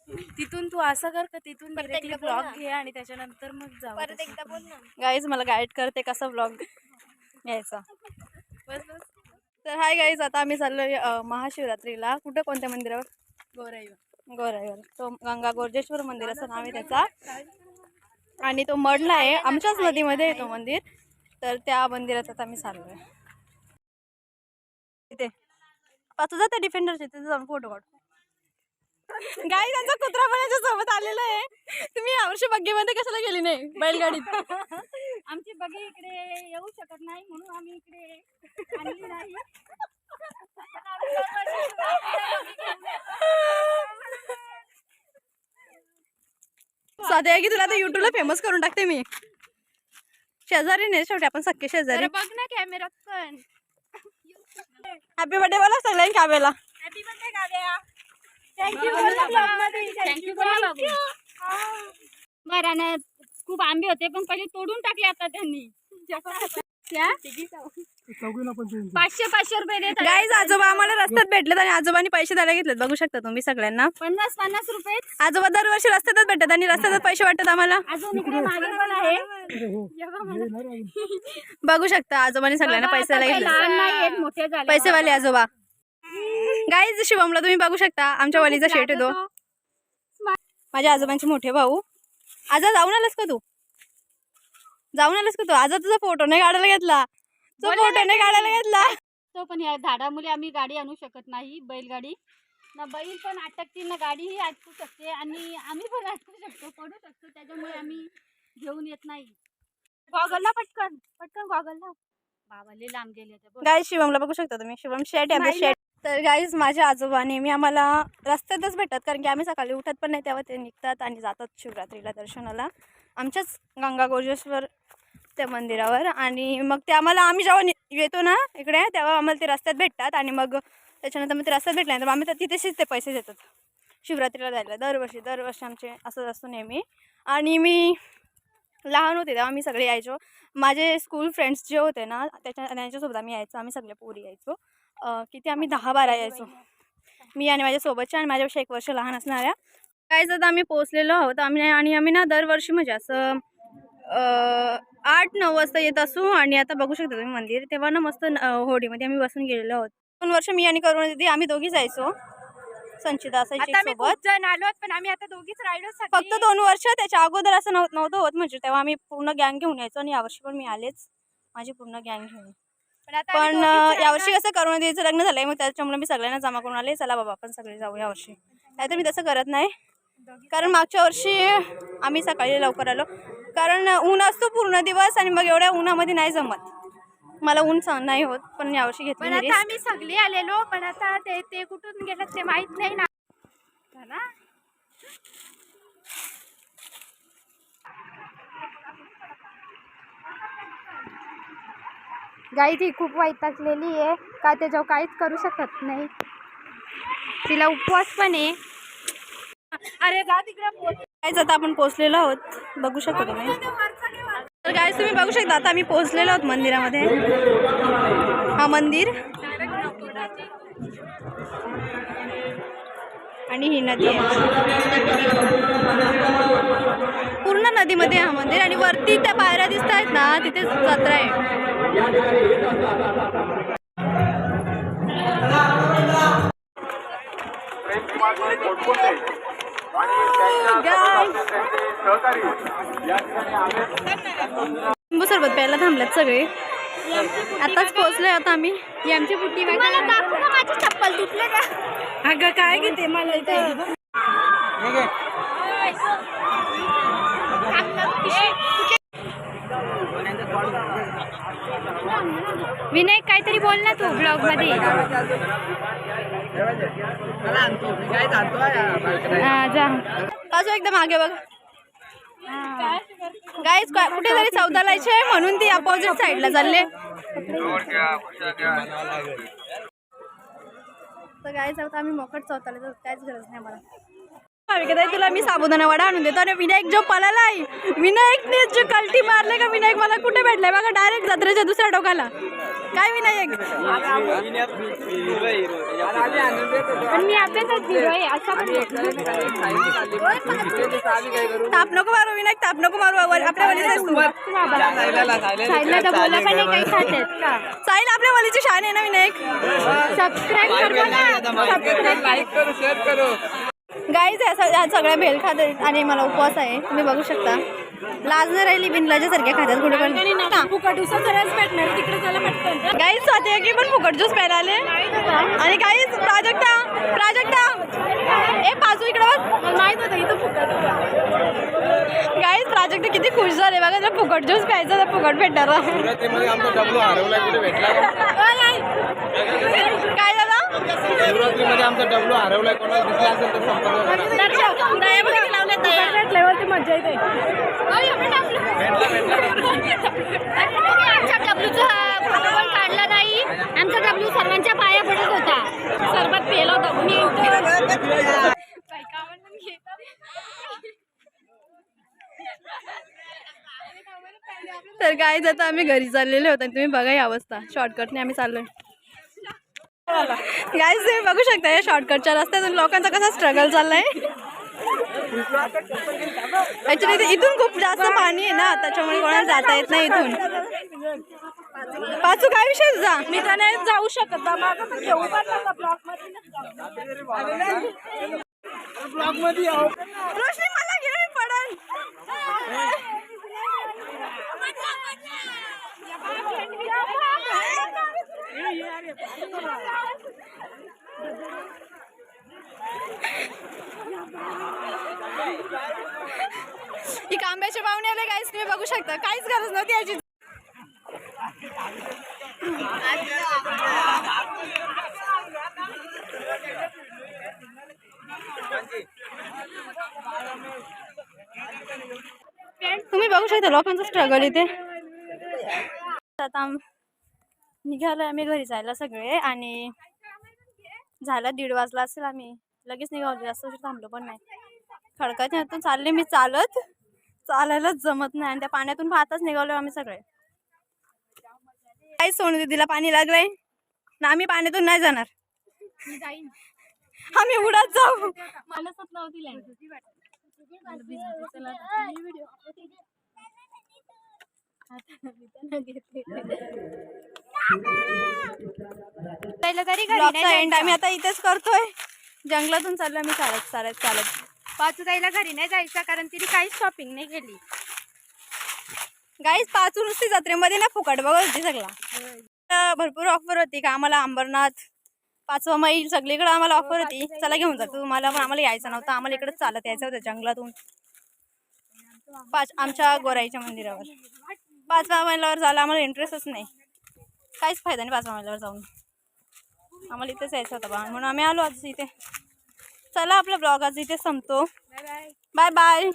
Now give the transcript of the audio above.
तिथून तू असं कर का तिथून डायरेक्टली ब्लॉग घे आणि त्याच्यानंतर मग जाऊ. परत एकदा बोल ना. गाईज मला गाईड करते कसा ब्लॉग घ्यायचा. बस बस. तर हाय गाईज, आता आम्ही चाललोय महाशिवरात्रीला. कुठं, कोणत्या मंदिरावर? गोराईवर. तो गंगा गोरजेश्वर मंदिर असं नाव आहे त्याचा. आणि तो मडला आहे, आमच्याच नदीमध्ये आहे तो मंदिर. तर त्या मंदिरात आता आम्ही चाललोय. तिथे तुझा त्या डिफेंडरचे तिथे जाऊन फोटो काढ. गाई त्यांचा कुत्रा पण याच्या सोबत आलेला आहे. तुम्ही यावर्षी बग्गीमध्ये कशाला गेली नाही बैलगाडीत? आमची बगी इकडे येऊ शकत नाही म्हणून आम्ही इकडे आणली नाही. साध्या की तुला आता युट्यूबला फेमस करून टाकते मी. शेजारी नाही, शेवटी आपण सख्खे शेजारी. बघ ना कॅमेरात पण. हॅपी बर्थडे बोला सगळ्यांनी काव्याला. Happy birthday Kavya. थँक्यू बरं ना. खूप आंबे होते पण पहिले तोडून टाकले आता त्यांनी. 500 रुपये देत. गाईज आजोबा आम्हाला रस्त्यात भेटलेत आणि आजोबांनी पैसे द्यायला घेतलेत. बघू शकता तुम्ही सगळ्यांना. 50 रुपये. आजोबा दरवर्षी रस्त्यातच भेटतात आणि रस्त्यातच पैसे वाटतात आम्हाला. अजून इकडे मागे पण आहे. बघू शकता आजोबांनी सगळ्यांना पैसे द्यायला लहान नाही आहेत, घेतले. मोठे झाले. पैसेवाले आजोबा. गाईज शिवमला तुम्ही बघू शकता आमच्या वलीचा शेट येतो. माझ्या आजोबांचे मोठे भाऊ. आजा जाऊन आलास का तू? आजा तुझा फोटो नाही काढायला घेतला. तो पण या झाडामुळे आम्ही गाडी आणू शकत नाही. बैलगाडी ना, बैल पण अटकतील ना, गाडीही अटकू शकते आणि आम्ही पण अटकू शकतो, पडू शकतो. त्याच्यामुळे आम्ही घेऊन येत नाही. गॉगलला पटकन गॉगलला. बाबाले लांब गेले. गाईज शिवमला बघू शकता तुम्ही. शिवम शेट आहे शेट. तर गाईज माझ्या आजोबा नेहमी आम्हाला रस्त्यातच भेटतात, कारण की आम्ही सकाळी उठत पण नाही तेव्हा ते निघतात आणि जातात शिवरात्रीला दर्शनाला आमच्याच गंगा गोरजेश्वर त्या मंदिरावर. आणि मग ते आम्हाला, आम्ही जेव्हा येतो ना इकडे तेव्हा आम्हाला ते रस्त्यात भेटतात आणि मग त्याच्यानंतर मग ते रस्त्यात भेटल्यानंतर आम्ही तिथेच ते पैसे देतात शिवरात्रीला द्यायला. दरवर्षी आमचे असंच असतो नेहमी. आणि मी लहान होते तेव्हा आम्ही सगळे यायचो. माझे स्कूल फ्रेंड्स जे होते ना त्यांच्यासोबत आम्ही यायचो. आम्ही सगळे पोरी यायचो. किती आम्ही 10-12 यायचो, मी आणि माझ्यासोबतच्या आणि माझ्यापेक्षा 1 वर्ष लहान असणाऱ्या. काय जर आम्ही पोचलेलो आहोत आम्ही ना दरवर्षी म्हणजे असं 8-9 वाजता येत असू. आणि आता बघू शकता तुम्ही मंदिर, तेव्हा ना मस्त होडीमध्ये आम्ही बसून गेलेलो आहोत. 2 वर्ष मी आणि करुणा दिदी आम्ही दोघी जायचो. संचिता असायची सोबत. आलो पण आम्ही आता दोघीच राहिलो. फक्त 2 वर्ष. त्याच्या अगोदर असं नव्हतं होत, म्हणजे तेव्हा आम्ही पूर्ण गँग घेऊन यायचो. आणि यावर्षी पण मी आलेच माझी पूर्ण गँग घेऊन. पण यावर्षी कसं करुणा दीदीचं लग्न झालंय, मग त्याच्यामुळे मी सगळ्यांना जमा करून आले. चला बाबा आपण सगळे जाऊ यावर्षी. नाहीतर मी तसं करत नाही, कारण मागच्या वर्षी आम्ही सकाळी लवकर आलो, कारण ऊन असतो पूर्ण दिवस आणि मग एवढ्या उन्हामध्ये नाही जमत. मला ऊन सहन नाही होत. पण यावर्षी घेतली. पण आता आम्ही सगळे आलेलो, पण आता ते कुठून गेलं ते माहित नाही ना. गाई ती खूप वैतागलेली आहे का, त्याच्यावर काहीच करू शकत नाही. तिला उपवास पण आहे. अरे जा तिकडे. गाईज आता आपण पोहोचलेलो आहोत, बघू शकता तुम्ही. तर गाईज तुम्ही बघू शकता आता आम्ही पोहोचलेलो आहोत मंदिरामध्ये. हा मंदिर आणि ही नदी पूर्ण नदीमध्ये हा मंदिर. आणि वरती त्या पायऱ्या दिसत आहेत ना, तिथे जत्रा आहे. लिंबू सरबत प्यायला थांबल्यात सगळे. आताच पोहोचलोय आता आम्ही. ही आमची पुटी. मला दाखव ना माझी चप्पल तुटले का. अगं काय घेते मला इथे. विनायक काहीतरी बोल ना तू ब्लॉग मध्ये. बाजू एकदम मागे बघ. गाईज कुठेतरी चौदालायचे म्हणून ती अपोजिट साईडला चालले. तर गाईज आता आम्ही मोकट चौथाला जाऊ, काहीच गरज नाही मला. भाविका तुला मी साबुदाणा वडा आणून देतो. आणि विनायक जो पळालाय, विनायकने जो कल्टी मारले का विनायक मला कुठे भेटलाय बघा, डायरेक्ट जत्रेच्या दुसऱ्या टोकाला. काय विनायक मी अभ्यासात हिरो आहे असं ताप नको मारू विनायक, ताप नको मारू. आपल्या वलीच तू साईडला तर बोला पण नाही काही खातात का. साहिल आपल्या वलीची शान आहे ना विनायक. सबस्क्राईब करा, लाईक करो, शेअर करो. गाईज या सगळ्या भेल खात आहेत आणि मला उपवास आहे, तुम्ही बघू शकता. लाज नाही राहिली, बिनलाच्या सारख्या खात्यात कुठे पण. गाईज स्वाती की पण फुकट ज्यूस प्यायला आले. आणि गाईज प्राजक्ता ए पाचू इकडे माहित होतं इथं फुकट. गाईज प्राजक्ता किती खुश झाले बघा, जर फुकट ज्यूस प्यायचा तर फुकट भेटणार. आमचा डब्लू हरवला, कुठे भेटला काय झालं? शिवरात्रीमध्ये आमचा डब्लू हरवलाय, कोणाला दिसला असेल तर मजा येते. आमचा डब्ल्यूचा फोटो पण काढला नाही. आमचा डब्ल्यू सर्वांच्या पाया पडत होता, सरबत पेलो होता. तर काय आता आम्ही घरी चाललेले होते, तुम्ही बघा ही अवस्था. शॉर्टकटने आम्ही चाललोय. गाईज तुम्ही बघू शकता या शॉर्टकटच्या रस्त्यातून लोकांचा कसा स्ट्रगल चाललाय. ऍक्च्युली इथून खूप जास्त पाणी आहे ना, त्याच्यामुळे कोणाला जाता येत नाही इथून. पाचू काय विषय तुझा? मी तर नाही जाऊ शकत बाबा, घेऊ ब्लॉग मध्ये रोशनी मला घे, मी पडन. ही कांब्याचे पाहुणे आले गाईस, तुम्ही बघू शकता. काहीच गरज नव्हती याची. तुम्ही बघू शकता लोकांचं स्ट्रगल इथे. आता निघालो आम्ही घरी जायला सगळे, आणि झाला 1:30 वाजला असेल. आम्ही लगेच निघालो, जास्त थांबलो पण नाही. खडकाच्या ह्यातून चालले मी चालायलाच जमत नाही, आणि त्या पाण्यातून पाहताच निघालो आम्ही सगळे. काय सोनू दीदीला पाणी लागलंय ना, आम्ही पाण्यातून नाही जाणार, आम्ही उडत जाऊ. ब्लॉगचा एंड आम्ही आता इथेच करतोय. जंगलातून चाललो आम्ही चालत. पाचू ताईला घरी नाही जायचं कारण तिने काहीच शॉपिंग नाही केली. गाईज पाचू नुसती जत्रेमध्ये ना फुकट बघत होती सगळा. भरपूर ऑफर होती का आम्हाला. अंबरनाथ 5वा मैल सगळीकडे आम्हाला ऑफर होती. चला घेऊन जातो तुम्हाला, पण आम्हाला यायचं नव्हतं. आम्हाला इकडे चालत यायचं होतं जंगलातून आमच्या गोराईच्या मंदिरावर. 5व्या मैलावर जायला आम्हाला इंटरेस्टच नाही, काहीच फायदा नाही 5व्या मैलावर जाऊन. आम्हाला इथेच यायचं होतं बा, म्हणून आम्ही आलो आज इथे. चला आपला ब्लॉग आज इथे संपतो. Bye bye.